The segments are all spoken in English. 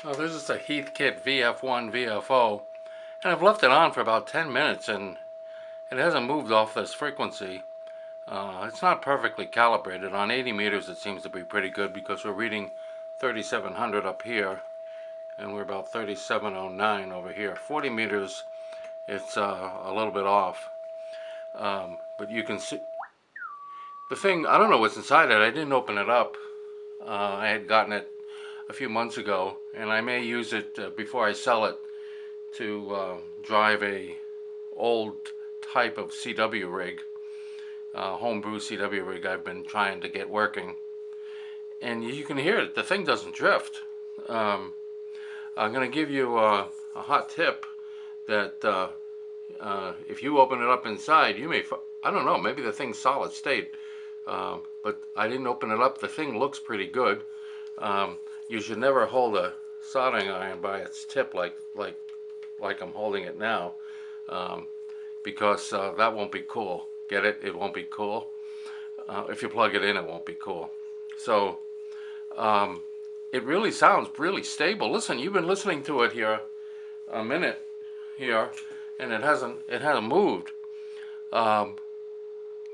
Well, this is a Heathkit VF1 VFO, and I've left it on for about 10 minutes and it hasn't moved off this frequency. It's not perfectly calibrated. On 80 meters it seems to be pretty good because we're reading 3700 up here and we're about 3709 over here. 40 meters it's a little bit off, but you can see the thing. I don't know what's inside it. I didn't open it up. I had gotten it a few months ago, and I may use it before I sell it to drive a old type of CW rig, homebrew CW rig I've been trying to get working. And you can hear it, the thing doesn't drift. I'm going to give you a hot tip that if you open it up inside, you may, I don't know, maybe the thing's solid state. But I didn't open it up. The thing looks pretty good. You should never hold a soldering iron by its tip like I'm holding it now, because that won't be cool. Get it? It won't be cool. If you plug it in, it won't be cool. So it really sounds really stable. Listen, you've been listening to it here a minute here, and it hasn't moved.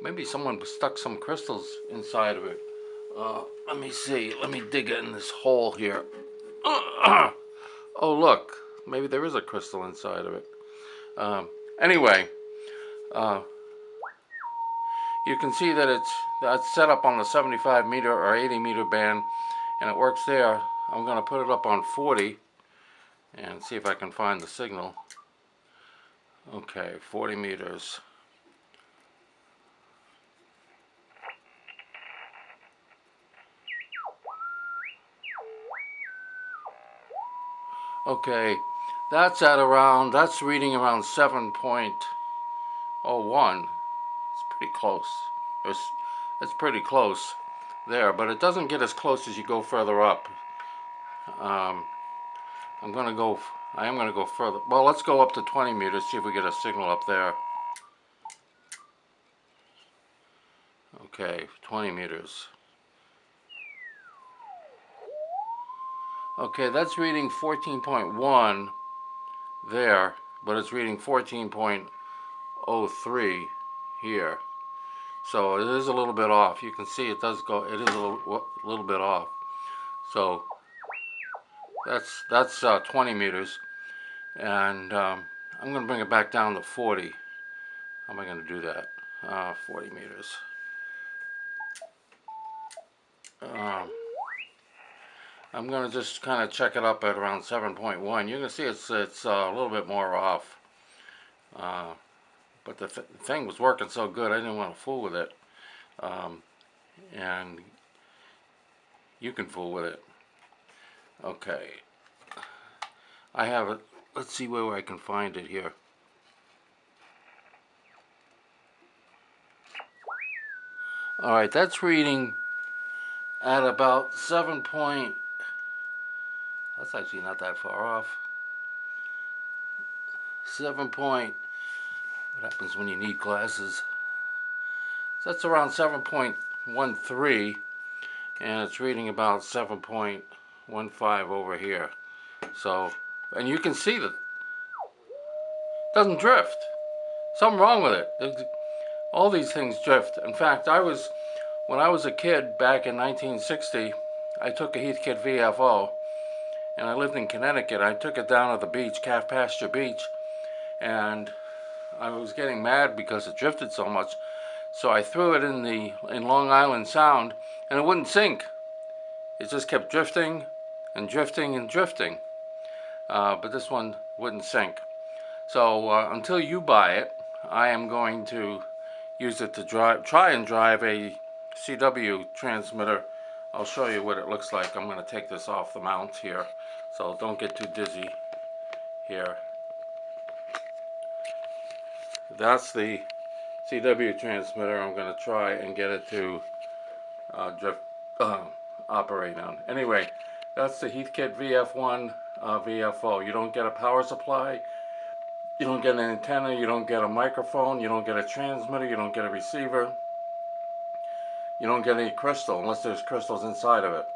Maybe someone stuck some crystals inside of it. Let me see. Let me dig in this hole here. Oh, look. Maybe there is a crystal inside of it. Anyway, you can see that that's set up on the 75 meter or 80 meter band, and it works there. I'm going to put it up on 40 and see if I can find the signal. Okay, 40 meters. Okay, that's reading around 7.01. It's pretty close. It's pretty close there, but it doesn't get as close as you go further up. I am gonna go further. Well, let's go up to 20 meters, see if we get a signal up there. Okay, 20 meters. Okay, that's reading 14.1 there, but it's reading 14.03 here. So it is a little bit off. You can see it does go, it is a little bit off. So that's 20 meters, and I'm going to bring it back down to 40. How am I going to do that? 40 meters. I'm going to just kind of check it up at around 7.1. You can see it's a little bit more off. But the thing was working so good, I didn't want to fool with it. And you can fool with it. Okay. I have it. Let's see where I can find it here. Alright, that's reading at about 7. That's actually not that far off. 7 point. What happens when you need glasses? So that's around 7.13, and it's reading about 7.15 over here. So, and you can see that it doesn't drift. Something wrong with it. All these things drift. In fact, when I was a kid back in 1960, I took a Heathkit VFO, and I lived in Connecticut. I took it down to the beach, Calf Pasture Beach, and I was getting mad because it drifted so much. So I threw it in Long Island Sound, and it wouldn't sink. It just kept drifting and drifting and drifting. But this one wouldn't sink. So until you buy it, I am going to use it to try and drive a CW transmitter. I'll show you what it looks like. I'm going to take this off the mount here, so don't get too dizzy here. That's the CW transmitter I'm going to try and get it to operate on. Anyway, that's the Heathkit VF1 VFO. You don't get a power supply, you don't get an antenna, you don't get a microphone, you don't get a transmitter, you don't get a receiver, you don't get any crystal unless there's crystals inside of it.